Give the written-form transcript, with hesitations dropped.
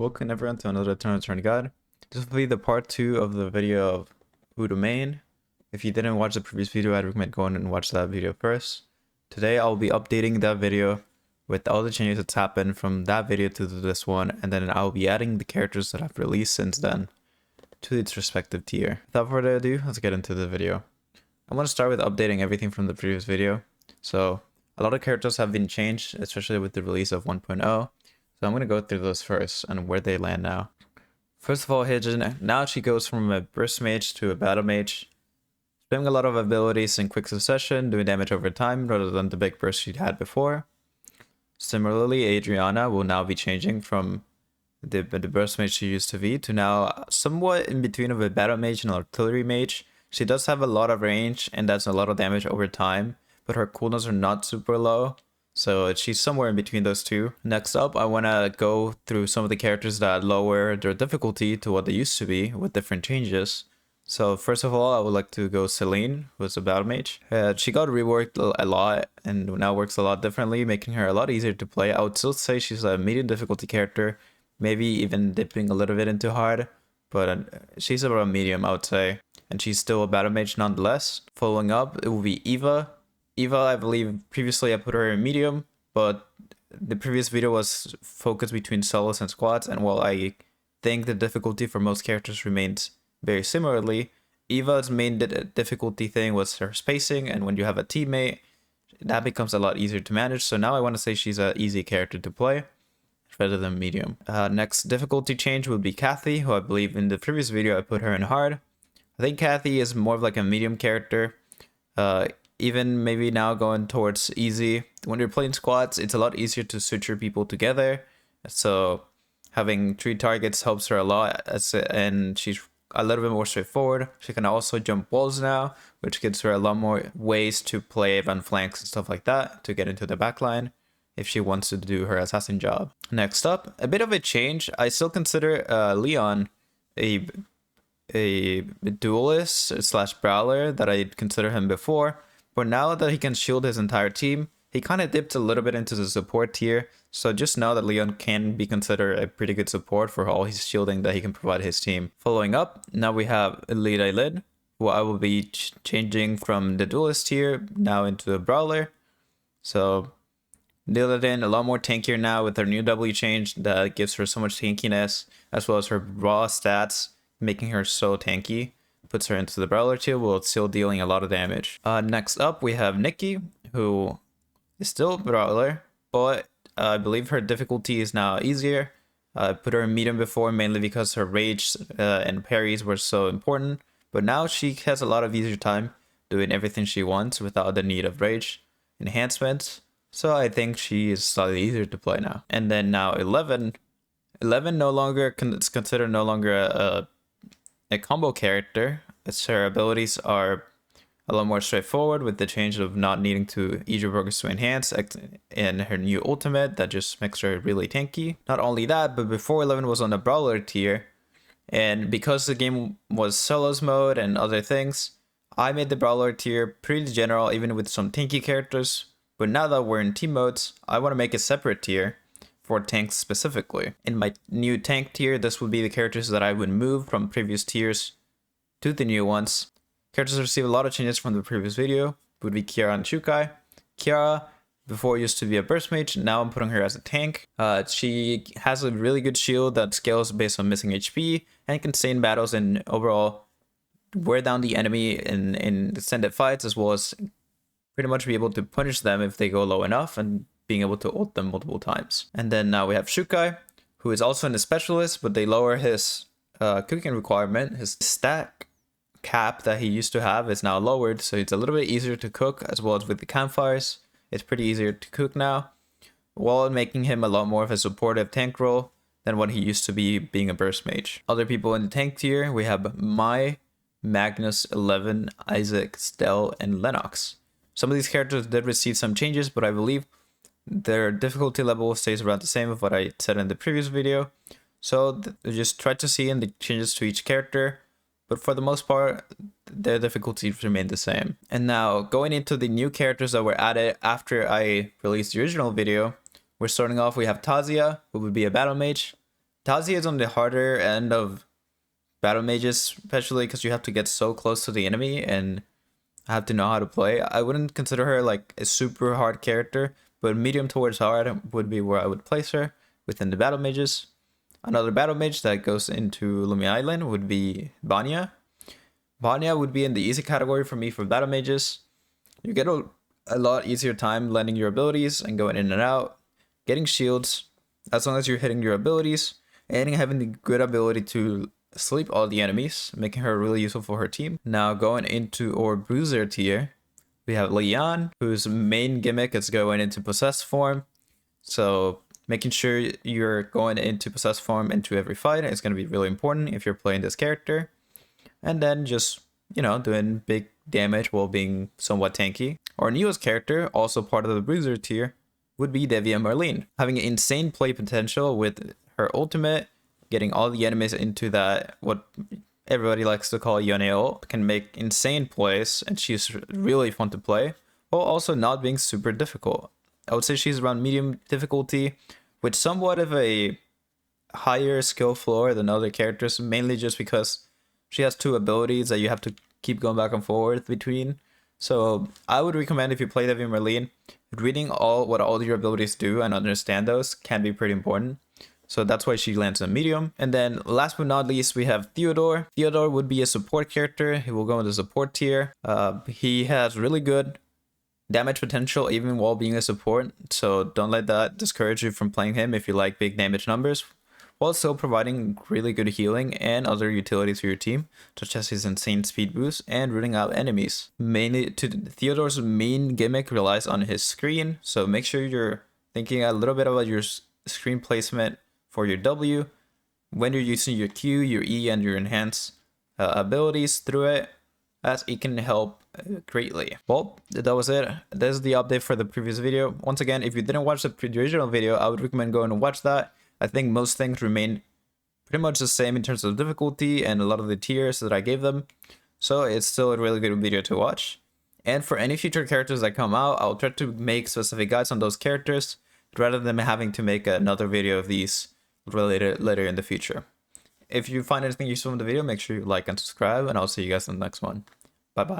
Welcome everyone to another Turn Guide. This will be the part 2 of the video of who to main. If you didn't watch the previous video, I'd recommend going and watch that video first. Today I'll be updating that video with all the changes that's happened from that video to this one, and then I'll be adding the characters that I've released since then to its respective tier. Without further ado, let's get into the video. I want to start with updating everything from the previous video. So a lot of characters have been changed, especially with the release of 1.0. So I'm going to go through those first and where they land now. First of all, Hijin, now she goes from a burst mage to a battle mage, spamming a lot of abilities in quick succession, doing damage over time rather than the big burst she'd had before. Similarly, Adriana will now be changing from the burst mage she used to be to now somewhat in between of a battle mage and artillery mage. She does have a lot of range and does a lot of damage over time, but her cooldowns are not super low. So she's somewhere in between those two. Next up, I want to go through some of the characters that lower their difficulty to what they used to be with different changes. So first of all, I would like to go Celine, who's a battle mage. She got reworked a lot and now works a lot differently, making her a lot easier to play. I would still say she's a medium difficulty character, maybe even dipping a little bit into hard, but she's about a medium, I would say. And she's still a battle mage nonetheless. Following up, it will be Eva. Eva, I believe previously I put her in medium, but the previous video was focused between solos and squads, and while I think the difficulty for most characters remains very similarly, Eva's main difficulty thing was her spacing, and when you have a teammate, that becomes a lot easier to manage. So now I want to say she's an easy character to play rather than medium. Next difficulty change would be Kathy, who I believe in the previous video I put her in hard. I think Kathy is more of like a medium character. Even maybe now going towards easy. When you're playing squads, it's a lot easier to suture people together. So having 3 targets helps her a lot, and she's a little bit more straightforward. She can also jump walls now, which gives her a lot more ways to play on flanks and stuff like that to get into the backline if she wants to do her assassin job. Next up, a bit of a change. I still consider Leon a duelist slash brawler that I consider him before. But now that he can shield his entire team, he kind of dipped a little bit into the support tier. So just know that Leon can be considered a pretty good support for all his shielding that he can provide his team. Following up, now we have Elite Eyelid, who I will be changing from the duelist tier now into a brawler. So Niladin, a lot more tankier now with her new W change that gives her so much tankiness, as well as her raw stats, making her so tanky. Puts her into the brawler tier while still dealing a lot of damage. Next up, we have Nikki, who is still a brawler, but I believe her difficulty is now easier. I put her in medium before, mainly because her rage and parries were so important, but now she has a lot of easier time doing everything she wants without the need of rage enhancements. So I think she is slightly easier to play now. And then now 11 no longer it's considered no longer a combo character, as her abilities are a lot more straightforward with the change of not needing to eat your progress to enhance and her new ultimate that just makes her really tanky. Not only that, but before 11 was on the brawler tier, and because the game was solos mode and other things, I made the brawler tier pretty general even with some tanky characters. But now that we're in team modes, I want to make a separate tier for tanks specifically. In my new tank tier, this would be the characters that I would move from previous tiers to the new ones. Characters receive a lot of changes from the previous video. Would be Kiara and Shukai. Kiara before used to be a burst mage, now I'm putting her as a tank. She has a really good shield that scales based on missing HP and can stay in battles and overall wear down the enemy in extended fights, as well as pretty much be able to punish them if they go low enough and being able to ult them multiple times. And then now we have Shukai, who is also in the specialist, but they lower his cooking requirement. His stack cap that he used to have is now lowered, so it's a little bit easier to cook, as well as with the campfires. It's pretty easier to cook now, while making him a lot more of a supportive tank role than what he used to be being a burst mage. Other people in the tank tier, we have Mai, Magnus, 11, Isaac, Stell, and Lennox. Some of these characters did receive some changes, but I believe their difficulty level stays around the same of what I said in the previous video. So just try to see in the changes to each character, but for the most part, their difficulties remain the same. And now going into the new characters that were added after I released the original video, we're starting off, we have Tazia, who would be a battle mage. Tazi is on the harder end of battle mages, especially because you have to get so close to the enemy and have to know how to play. I wouldn't consider her like a super hard character, but medium towards hard would be where I would place her within the battle mages. Another battle mage that goes into Lumi Island would be Banya. Banya would be in the easy category for me for battle mages. You get a lot easier time landing your abilities and going in and out, getting shields, as long as you're hitting your abilities, and having the good ability to sleep all the enemies, making her really useful for her team. Now going into our bruiser tier, we have Leon, whose main gimmick is going into possessed form. So making sure you're going into possessed form into every fight is going to be really important if you're playing this character. And then just, doing big damage while being somewhat tanky. Our newest character, also part of the bruiser tier, would be Deviant Marlene, having insane play potential with her ultimate, getting all the enemies into that, what everybody likes to call Yone ult, can make insane plays, and she's really fun to play, while also not being super difficult. I would say she's around medium difficulty, with somewhat of a higher skill floor than other characters, mainly just because she has two abilities that you have to keep going back and forth between. So I would recommend, if you play Deviant Marlene, reading what all your abilities do and understand those can be pretty important. So that's why she lands in medium. And then last but not least, we have Theodore. Theodore would be a support character. He will go in the support tier. He has really good damage potential even while being a support. So don't let that discourage you from playing him if you like big damage numbers, while still providing really good healing and other utilities for your team, such as his insane speed boost and rooting out enemies. Mainly, Theodore's main gimmick relies on his screen, so make sure you're thinking a little bit about your screen placement for your W, when you're using your Q, your E, and your enhance abilities through it, as it can help greatly. Well, that was it. This is the update for the previous video. Once again, if you didn't watch the original video, I would recommend going and watch that. I think most things remain pretty much the same in terms of difficulty and a lot of the tiers that I gave them. So it's still a really good video to watch. And for any future characters that come out, I'll try to make specific guides on those characters rather than having to make another video of these related later in the future. If you find anything useful in the video, make sure you like and subscribe, and I'll see you guys in the next one. Bye bye.